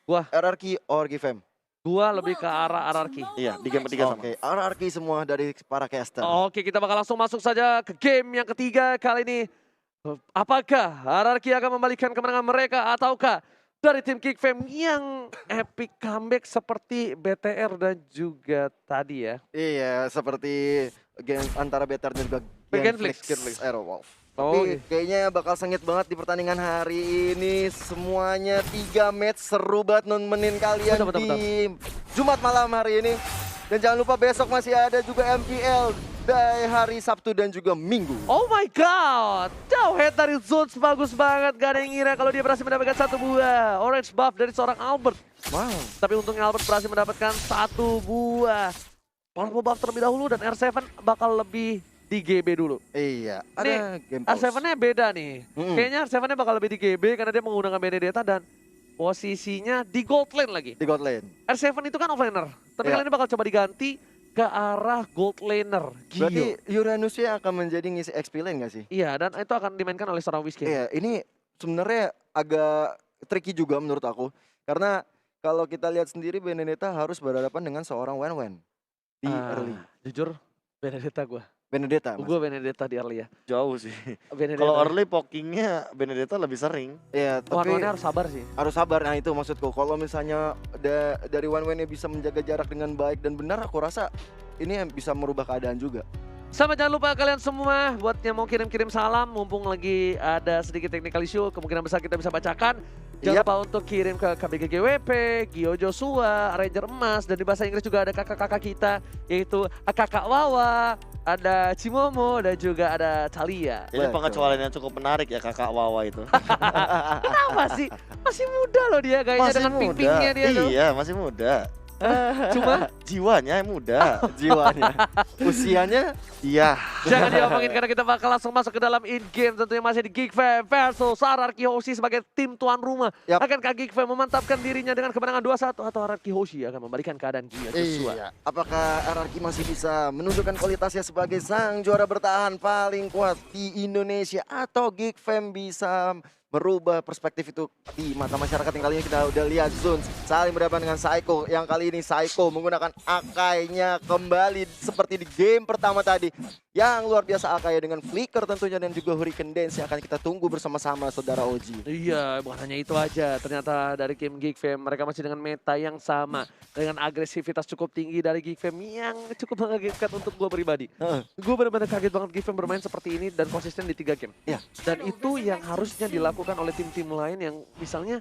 Gua RRQ or GFM? gua lebih ke arah RRQ. Iya, di game ketiga sama. Oke, RRQ semua dari para caster. Oke, kita bakal langsung masuk saja ke game yang ketiga kali ini. Apakah RRQ akan membalikan kemenangan mereka ataukah dari tim Geekfam yang epic comeback seperti BTR dan juga tadi ya. Iya, seperti game antara BTR dan juga Genflix. Aerowolf. Oh, Tapi kayaknya bakal sengit banget di pertandingan hari ini. Semuanya 3 match seru banget nemenin kalian Betul. di Jumat malam hari ini. Dan jangan lupa besok masih ada juga MPL dari hari Sabtu dan juga Minggu. Oh my god, jauh head dari Zones bagus banget. Gak ada yang ngira kalau dia berhasil mendapatkan 1 buah orange buff dari seorang Albert. Wow. Tapi untungnya Albert berhasil mendapatkan 1 buah powerful buff terlebih dahulu dan R7 bakal lebih di GB dulu. Iya, ada game pause. R7-nya beda nih. Kayaknya R7-nya bakal lebih di GB karena dia menggunakan Benedetta dan posisinya di gold lane lagi. Di God Lane. R7 itu kan offlaner, tapi Iya. kali ini bakal coba diganti ke arah gold laner. Berarti Gio. Uranusnya akan menjadi ngisi XP lane gak sih? Iya, dan itu akan dimainkan oleh seorang Whiskey. Iya, ini sebenarnya agak tricky juga menurut aku. Karena kalau kita lihat sendiri Benedetta harus berhadapan dengan seorang Wen di early. Jujur, Benedetta gue. Benedetta, Mas. Gue Benedetta di early ya. Jauh sih. Benedetta. Kalau early pokingnya Benedetta lebih sering. Iya, One tapi harus sabar sih. harus sabar. Nah itu maksudku. Kalau misalnya dari Wen bisa menjaga jarak dengan baik dan benar, aku rasa ini yang bisa merubah keadaan juga. Sama jangan lupa kalian semua buat yang mau kirim-kirim salam mumpung lagi ada sedikit technical issue kemungkinan besar kita bisa bacakan. Jangan Yap. lupa untuk kirim ke KBGGWP, Gio Joshua, Ranger Emas dan di bahasa Inggris juga ada kakak-kakak kita yaitu kakak Wawa, ada Cimomo dan juga ada Thalia. Ini Betul. pengecualian yang cukup menarik ya kakak Wawa itu. Kenapa sih? Masih muda loh dia kayaknya dengan ping-pingnya dia tuh. Iya, masih muda. Cuma Jiwanya yang muda. Jiwanya. Usianya Iya. jangan diomongin karena kita bakal langsung masuk ke dalam in-game tentunya masih di Geekfam versus RRQ Hoshi sebagai tim tuan rumah. Yap. Akankah Geekfam memantapkan dirinya dengan kemenangan 2-1 atau RRQ Hoshi akan membalikan keadaan Gio Joshua? Iya. Apakah RRQ masih bisa menunjukkan kualitasnya sebagai sang juara bertahan paling kuat di Indonesia atau Geekfam bisa merubah perspektif itu di mata masyarakat yang kali ini kita udah lihat Zones saling berhadapan dengan Psycho yang kali ini Psycho menggunakan Akainya kembali seperti di game pertama tadi yang luar biasa Akai dengan flicker tentunya dan juga Hurricane Dance yang akan kita tunggu bersama-sama saudara Oji. Iya, bukan hanya itu aja. Ternyata dari game Geekfam mereka masih dengan meta yang sama. Dengan agresivitas cukup tinggi dari Geekfam yang cukup mengagetkan untuk gue pribadi. Gue benar-benar kaget banget Geekfam bermain seperti ini dan konsisten di 3 game. Iya. Dan itu yang harusnya dilakukan oleh tim-tim lain yang misalnya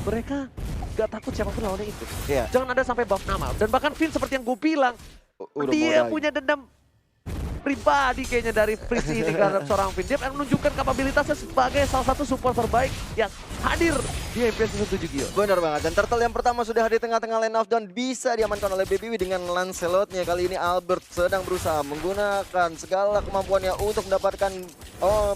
mereka gak takut siapapun lawannya itu. Iya. Jangan ada sampai buff nama. Dan bahkan Finn seperti yang gue bilang, Udah dia mulai. punya dendam pribadi kayaknya dari Freeze ini terhadap seorang Finn. Dia akan menunjukkan kapabilitasnya sebagai salah satu support terbaik yang hadir di MPS 17 Gio. Benar banget, dan turtle yang pertama sudah di tengah-tengah line off dan bisa diamankan oleh BBW dengan Lancelotnya. Kali ini Albert sedang berusaha menggunakan segala kemampuannya untuk mendapatkan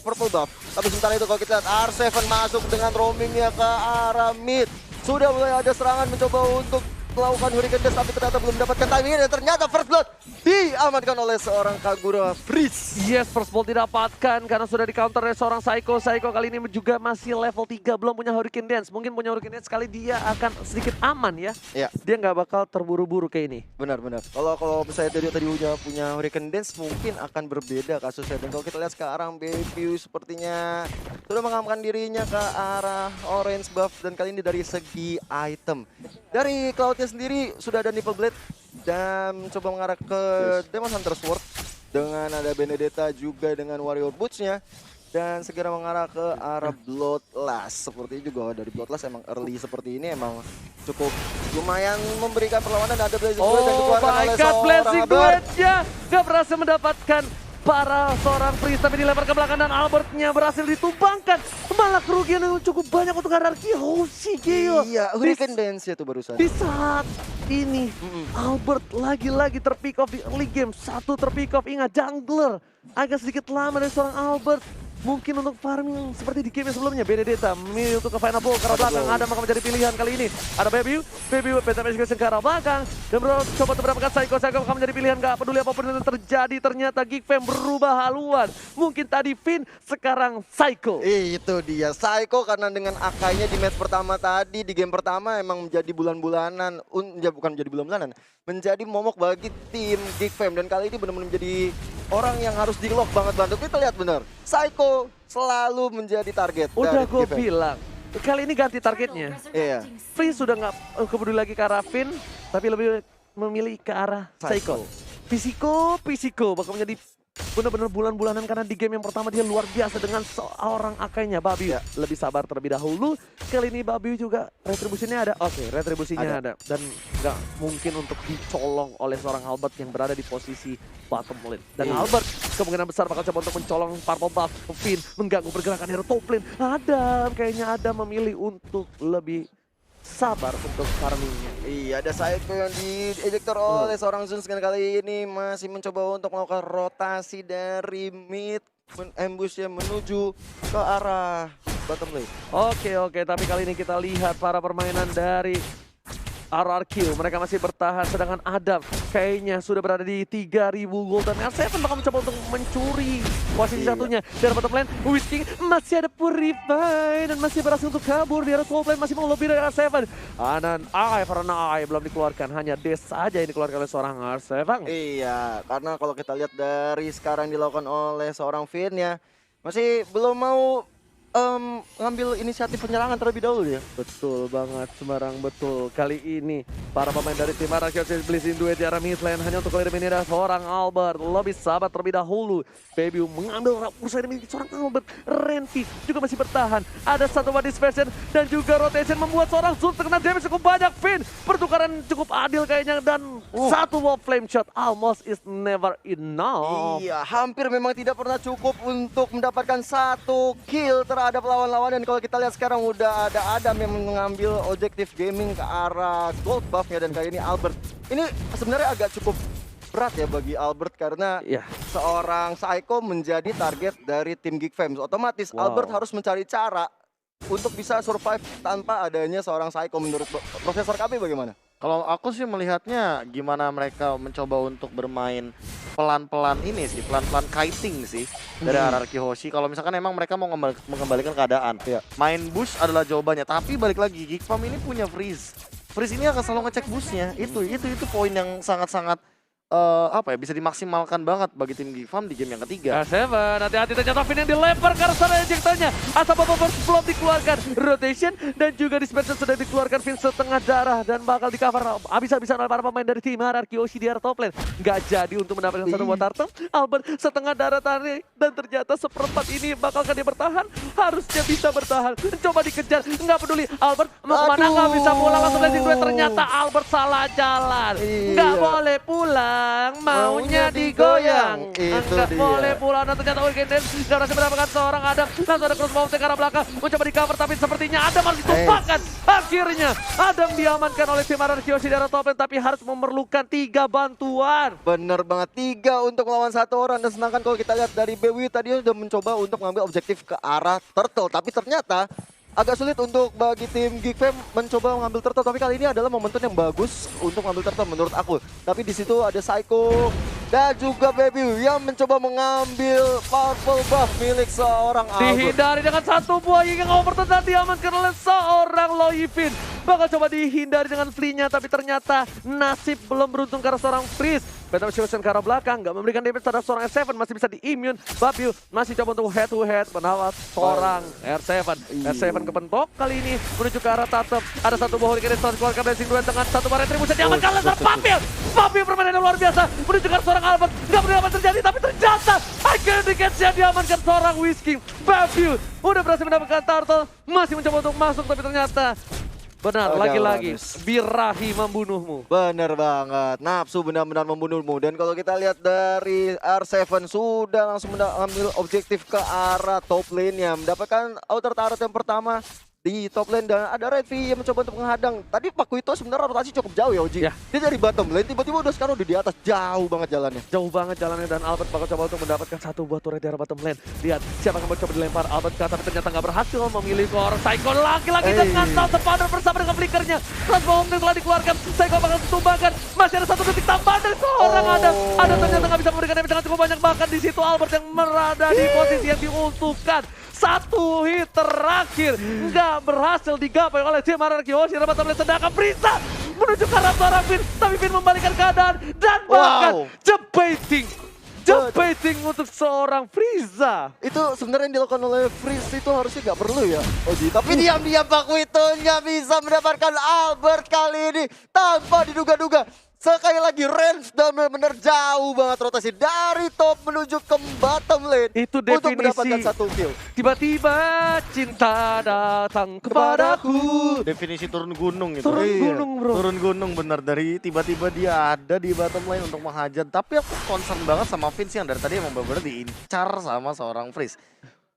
purple buff. Tapi sementara itu kalau kita lihat R7 masuk dengan roamingnya ke arah mid. Sudah mulai ada serangan mencoba untuk melakukan Hurricane Dash tapi ternyata belum mendapatkan timingnya dan ternyata first blood diamankan oleh seorang Kagura Freeze. Yes, first ball didapatkan karena sudah di counter oleh seorang Psycho. Psycho kali ini juga masih level 3, belum punya Hurricane Dance. Mungkin punya Hurricane Dance kali dia akan sedikit aman ya. Iya. Dia nggak bakal terburu-buru kayak ini. Benar-benar. Kalau misalnya tadi punya Hurricane Dance mungkin akan berbeda kasusnya. Dan kalau kita lihat sekarang Baby sepertinya sudah mengamankan dirinya ke arah orange buff dan kali ini dari segi item. Dari Cloudnya sendiri sudah ada Nipple Blade dan coba mengarah ke Demon Hunter Sword dengan ada Benedetta juga dengan Warrior Boots-nya. Dan segera mengarah ke arah Bloodlust. Seperti juga dari Bloodlust emang early seperti ini emang cukup lumayan memberikan perlawanan. Ada Blazing Duet yang Oh dikeluarkan my oleh god, seorang blessing Albert. duetnya gak berhasil mendapatkan para seorang Freeze tapi dilempar ke belakang dan Albertnya berhasil ditumbangkan. Malah kerugian yang cukup banyak untuk RRQ Hoshi Gio. Iya, Hurricane Dance itu barusan. Di saat ini Albert lagi-lagi terpick off di early game. Satu terpick off, ingat jungler agak sedikit lama dari seorang Albert. mungkin untuk farming seperti di game yang sebelumnya. Benedetta memilih untuk ke final ball ke arah belakang. Adam akan menjadi pilihan kali ini. Ada Baby Beta Magic ke arah belakang. Dan bro, coba untuk mendapatkan Psycho akan menjadi pilihan. Gak peduli apapun yang terjadi, ternyata Geek Fam berubah haluan. Mungkin tadi Finn, sekarang Psycho. Itu dia Psycho, karena dengan akainya di match pertama tadi, di game pertama emang menjadi bulan-bulanan, bukan menjadi bulan-bulanan, menjadi momok bagi tim Geek Fam. Dan kali ini benar-benar menjadi orang yang harus di-lock banget. Kita lihat bener, Psycho selalu menjadi target. Udah dari gue Geek Fam. bilang, kali ini ganti targetnya. Iya. Finn sudah nggak peduli lagi ke arah Finn, tapi lebih memilih ke arah Psycho. Pisiko bakal menjadi benar-benar bulan-bulanan karena di game yang pertama dia luar biasa dengan seorang akainya. Babi lebih sabar terlebih dahulu. Kali ini Babi juga retribusinya ada. Oke, retribusinya ada. Dan nggak mungkin untuk dicolong oleh seorang Albert yang berada di posisi bottom lane. Dan Albert kemungkinan besar bakal coba untuk mencolong purple buff ke Finn, mengganggu pergerakan hero top lane. Kayaknya Adam memilih untuk lebih sabar untuk farmingnya. Iya, ada Psycho yang diejector oleh seorang Zeus, kali ini masih mencoba untuk melakukan rotasi dari mid, ambush yang menuju ke arah bottom lane. Oke, tapi kali ini kita lihat para permainan dari RRQ. Mereka masih bertahan, sedangkan Adam kayaknya sudah berada di 3000 gold. Dan R7 bakal mencoba untuk mencuri posisi satunya. Dari bottom lane, Whisking masih ada Purify dan masih berhasil untuk kabur. Di arah top lane masih mau lebih dari R7. Anan karena belum dikeluarkan. Hanya Des saja yang dikeluarkan oleh seorang R7. Iya, karena kalau kita lihat dari sekarang dilakukan oleh seorang Finn ya, masih belum mau ngambil inisiatif penyerangan terlebih dahulu ya. Betul banget, Semarang betul. Kali ini para pemain dari tim RRQ Blazing duet di arah mid lane hanya untuk eliminir seorang Albert. Lebih sahabat terlebih dahulu. Baby mengambil usaha demi seorang Albert. Renvi juga masih bertahan. Ada satu one dispersion dan juga rotation membuat seorang Zulf terkena damage cukup banyak. Finn pertukaran cukup adil kayaknya dan satu wall flame shot almost is never enough. Iya, hampir memang tidak pernah cukup untuk mendapatkan satu kill terhadap lawan-lawan. Dan kalau kita lihat sekarang udah ada Adam yang mengambil objektif gaming ke arah gold buffnya. Dan kali ini Albert, ini sebenarnya agak cukup berat ya bagi Albert karena seorang Psycho menjadi target dari tim Geek Fam. Otomatis Albert harus mencari cara untuk bisa survive tanpa adanya seorang Psycho. Menurut Profesor KB bagaimana? Kalau aku sih melihatnya gimana mereka mencoba untuk bermain pelan-pelan ini sih, pelan-pelan kiting sih dari RRQ Hoshi. Kalau misalkan emang mereka mau mengembalikan keadaan, main bush adalah jawabannya. Tapi balik lagi, Geek Fam ini punya freeze. Freeze ini akan selalu ngecek bushnya. Itu poin yang sangat-sangat bisa dimaksimalkan banget bagi tim Geek Fam di game yang ketiga. R7, hati-hati ternyata Finn yang dilempar ke arah sana ejectornya. Asap apa belum dikeluarkan. Rotation dan juga dispersion sudah dikeluarkan. Finn setengah darah dan bakal di cover habis-habisan oleh para pemain dari tim RRQ Hoshi di arah top lane. Gak jadi untuk mendapatkan satu buat turtle. Albert setengah darah tarik dan ternyata seperempat ini bakalkan dia bertahan. Harusnya bisa bertahan. Coba dikejar, nggak peduli. Albert mau kemana, nggak bisa pulang langsung dari duet. Ternyata Albert salah jalan. Nggak boleh pulang. Maunya digoyang. Nggak boleh pulang. Dan ternyata Hurricane Dance nggak berhasil mendapatkan seorang Adam. Langsung ada crossbow ke arah belakang. Mencoba di cover tapi sepertinya Adam harus ditumpahkan. Akhirnya Adam diamankan oleh tim RRQ Hoshi di arah top lane. Tapi harus memerlukan 3 bantuan. Bener banget, 3 untuk melawan 1 orang. Dan sedangkan kalau kita lihat dari BW tadi sudah mencoba untuk mengambil objektif ke arah turtle. Tapi ternyata agak sulit untuk bagi tim Geek Fam mencoba mengambil turtle. Tapi kali ini adalah momentum yang bagus untuk mengambil turtle menurut aku. Tapi di situ ada Psycho dan juga Baby yang mencoba mengambil purple buff milik seorang Albert. Dihindari dengan satu buah yang overturn dan diamankan oleh seorang Loyfin. Bakal coba dihindari dengan flee-nya tapi ternyata nasib belum beruntung karena seorang Freeze. Battle Fusion ke arah belakang, nggak memberikan damage terhadap seorang R7, masih bisa di-immune. Babil masih coba untuk head to head menawas seorang R7. R7 kepentok kali ini menuju ke arah Tatum. Ada satu buah Hurricane Dance dikeluarkan dari Sing dengan satu bar retribusi diamankan oleh seorang Babil. Babil permainan yang luar biasa menuju ke arah seorang Albert. Nggak benar apa terjadi tapi ternyata akhirnya di catch-nya diamankan seorang Whisking. Babil udah berhasil mendapatkan turtle, masih mencoba untuk masuk tapi ternyata benar, lagi-lagi birahi membunuhmu. Bener banget, nafsu benar-benar membunuhmu. Dan kalau kita lihat dari R7 sudah langsung mengambil objektif ke arah top lane-nya. Mendapatkan outer turret yang pertama di top lane dan ada Redvi yang mencoba untuk menghadang. Tadi Pakuito sebenarnya rotasi cukup jauh ya Oji. Ya. Dia dari bottom lane tiba-tiba sekarang udah di atas, jauh banget jalannya. Jauh banget jalannya dan Albert bakal coba untuk mendapatkan satu buah turret dari bottom lane. Lihat siapa yang mau coba dilempar Albert ke atas, tapi ternyata nggak berhasil, memilih seorang Psycho lagi-lagi dengan South Powder bersama dengan flickernya. Transform yang telah dikeluarkan, Psycho bakal ditumbangkan. Masih ada 1 detik tambahan dari seorang Ada ternyata nggak bisa memberikan damage yang cukup banyak, bahkan di situ Albert yang berada di posisi yang diuntukkan. Satu hit terakhir nggak berhasil digapai oleh tim Ararki Hoshi. Bottom lane, sedangkan Frieza menuju ke arah seorang Finn, tapi Finn membalikan keadaan dan bahkan jebating untuk seorang Frieza. Itu sebenarnya yang dilakukan oleh Freeze itu harusnya nggak perlu ya Oji. Tapi diam-diam Pakuito nggak bisa mendapatkan Albert kali ini tanpa diduga-duga. Sekali lagi range dan benar-benar jauh banget rotasi dari top menuju ke bottom lane. Itu untuk mendapatkan definisi. satu kill. Tiba-tiba cinta datang kepadaku. Definisi turun gunung itu. Turun Iya. gunung, bro. Turun gunung bener, dari tiba-tiba dia ada di bottom lane untuk menghajat. Tapi aku concern banget sama Vince yang dari tadi emang bener-bener diincar sama seorang Freeze.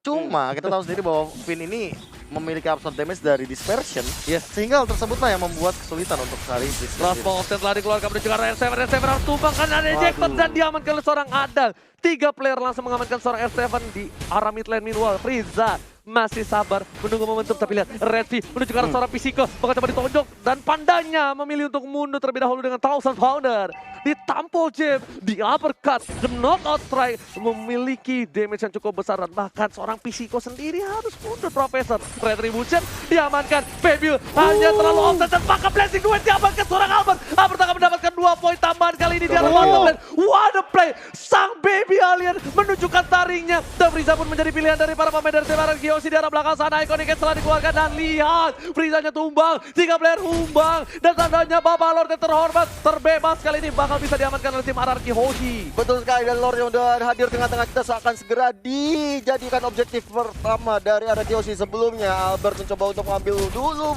Cuma kita tahu sendiri bahwa Finn ini memiliki absorb damage dari dispersion. Yes. Sehingga hal tersebutlah yang membuat kesulitan untuk cari Freeze. Last ball telah dikeluarkan menuju ke arah R7 harus tumbangkan, ada ejector dan diamankan oleh seorang Adam. 3 player langsung mengamankan seorang R7 di arah mid lane. Meanwhile Frieza masih sabar menunggu momentum, tapi lihat Redvi menuju ke arah seorang Pisiko, bakal coba ditonjok dan pandanya memilih untuk mundur terlebih dahulu dengan Thousand Pounder. Ditampol jab, di uppercut, the knockout strike, memiliki damage yang cukup besar dan bahkan seorang Pisiko sendiri harus mundur. Profesor Retribution diamankan, Fabio hanya terlalu offset dan maka blessing duet diamankan seorang Albert. Albert akan mendapatkan 2 poin tambahan kali ini di arah bottom lane. What a play, sang baby alien menunjukkan taringnya dan Frieza pun menjadi pilihan dari para pemain dari tim Ararki Hoshi di arah belakang sana. Iconic setelah dikeluarkan dan lihat Friezanya tumbang, 3 player tumbang dan tandanya Bapak Lord yang terhormat terbebas kali ini bakal bisa diamankan oleh tim Ararki Hoshi. Betul sekali, dan Lord yang udah hadir tengah-tengah kita akan segera dijadikan objektif pertama dari Ararki Hoshi. Sebelumnya Albert mencoba untuk mengambil dulu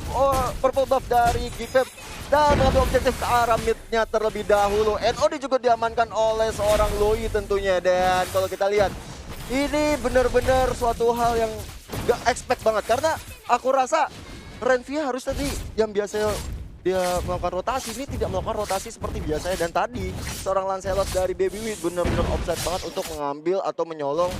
purple buff dari Gifem dan mengambil objektif ke arah midnya terlebih dahulu. NOD juga diamankan oleh seorang Loi tentunya, dan kalau kita lihat ini benar-benar suatu hal yang gak expect banget, karena aku rasa Renvia harus tadi yang biasanya dia melakukan rotasi, ini tidak melakukan rotasi seperti biasanya. Dan tadi seorang Lancelot dari Baby Wheat benar-benar offset banget untuk mengambil atau menyolong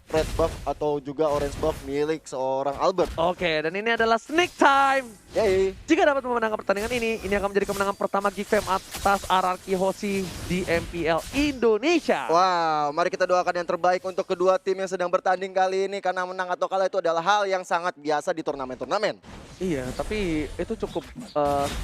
red buff atau juga orange buff milik seorang Albert. Oke, dan ini adalah sneak time. Yay. Jika dapat memenangkan pertandingan ini akan menjadi kemenangan pertama Gifem atas Ararki Hoshi di MPL Indonesia. Wow, mari kita doakan yang terbaik untuk kedua tim yang sedang bertanding kali ini, karena menang atau kalah itu adalah hal yang sangat biasa di turnamen-turnamen. Iya, tapi itu cukup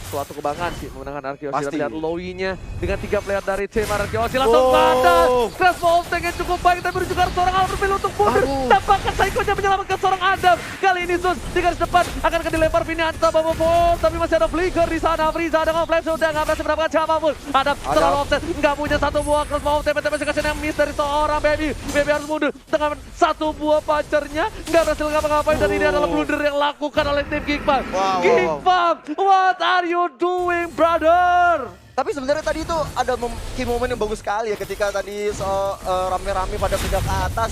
suatu kebanggaan sih memenangkan Ararki Hoshi. Pasti. Lihat Loi-nya dengan 3 player dari tim Ararki Hoshi langsung pada crash vaulting yang cukup baik, tapi juga seorang Albert pilih untuk mundur. Tampaknya Psycho-nya menyelamatkan seorang Adam. Kali ini Sus di garis depan akan dilempar Vinianta Babofo, tapi masih ada flicker di sana. Frieza dengan flash sudah nggak berhasil mendapatkan siapapun. Adam terlalu offset, nggak punya satu buah cross mau TP-TP sekasian yang miss dari seorang Baby. Baby harus mundur dengan satu buah pacarnya, nggak berhasil ngapa-ngapain, dan ini adalah blunder yang lakukan oleh tim Geekfam. Geekfam, what are you doing, brother? Tapi sebenarnya tadi itu ada key moment yang bagus sekali ya, ketika tadi rame-rame pada pindah ke atas.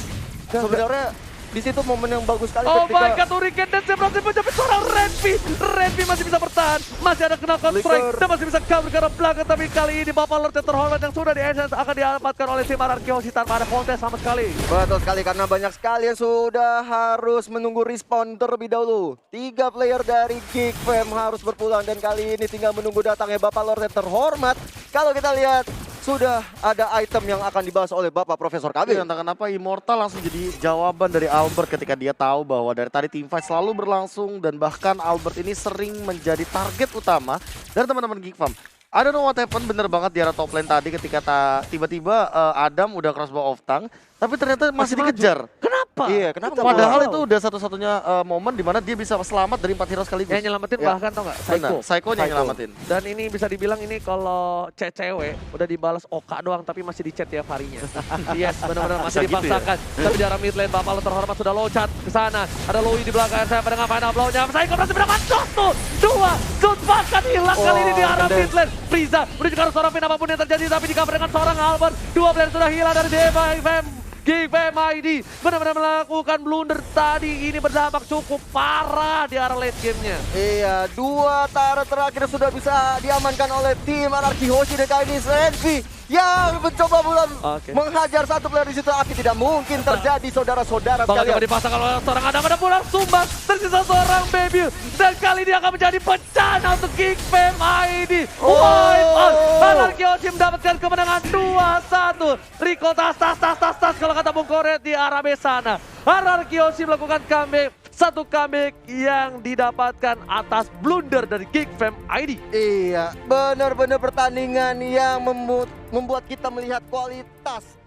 Sebenarnya di situ momen yang bagus sekali Oh ketika my god, Hurricane Dance berhasil menjepit seorang Redvi. Redvi masih bisa bertahan, masih ada knockout strike dan masih bisa cover ke arah belakang. Tapi kali ini Bapak Lord yang terhormat yang sudah di essence akan didapatkan oleh tim Ararki Hoshi tanpa ada kontes sama sekali. Betul sekali, karena banyak sekali yang sudah harus menunggu respawn terlebih dahulu. 3 player dari Geekfam harus berpulang, dan kali ini tinggal menunggu datangnya Bapak Lord yang terhormat. Kalau kita lihat sudah ada item yang akan dibahas oleh Bapak Profesor KB. Entah kenapa Immortal langsung jadi jawaban dari Albert ketika dia tahu bahwa dari tadi teamfight selalu berlangsung dan bahkan Albert ini sering menjadi target utama dari teman-teman Geekfam. I don't know what happened, bener banget di arah top lane tadi ketika tiba-tiba Adam udah crossbow off tank, tapi ternyata masih dikejar. Kenapa? Iya, kenapa? Padahal itu udah satu-satunya momen di mana dia bisa selamat dari 4 hero sekaligus. Yang nyelamatin Ya. bahkan tau nggak? Psycho. Benar, Psycho-nya yang nyelamatin. Dan ini bisa dibilang ini kalau cewek udah dibalas Oka doang tapi masih di chat tiap harinya. Yes, benar-benar masih Bisa gitu dipaksakan. Tapi di arah mid lane Bapak Lord terhormat sudah loncat ke sana. Ada Loi di belakang, saya pada ngapain blow-nya. Psycho berhasil mendapat satu, dua, shoot bahkan hilang kali ini di arah mid lane. Frieza menuju ke arah seorang Finn, apapun yang terjadi tapi di cover dengan seorang Albert. 2 player sudah hilang dari DFM. Geek Fam ID benar-benar melakukan blunder tadi. Ini berdampak cukup parah di arah late gamenya. Iya, 2 turret terakhir sudah bisa diamankan oleh tim Anarki Hoshi dan kali ini Senvi yang mencoba menghajar satu player di situ. Tapi tidak mungkin terjadi saudara-saudara Bakal sekalian. coba dipasang kalau seorang ada pulang tumbang. Tersisa seorang baby. Dan kali ini akan menjadi bencana untuk Geek Fam ID. Wipe out. Anarki Hoshi mendapatkan kemenangan 2-1. Rico tas kalau kata Bung Koret di arah sana. Anarki Hoshi melakukan comeback. Satu comeback yang didapatkan atas blunder dari Geek Fam ID. Iya, benar-benar pertandingan yang membuat kita melihat kualitas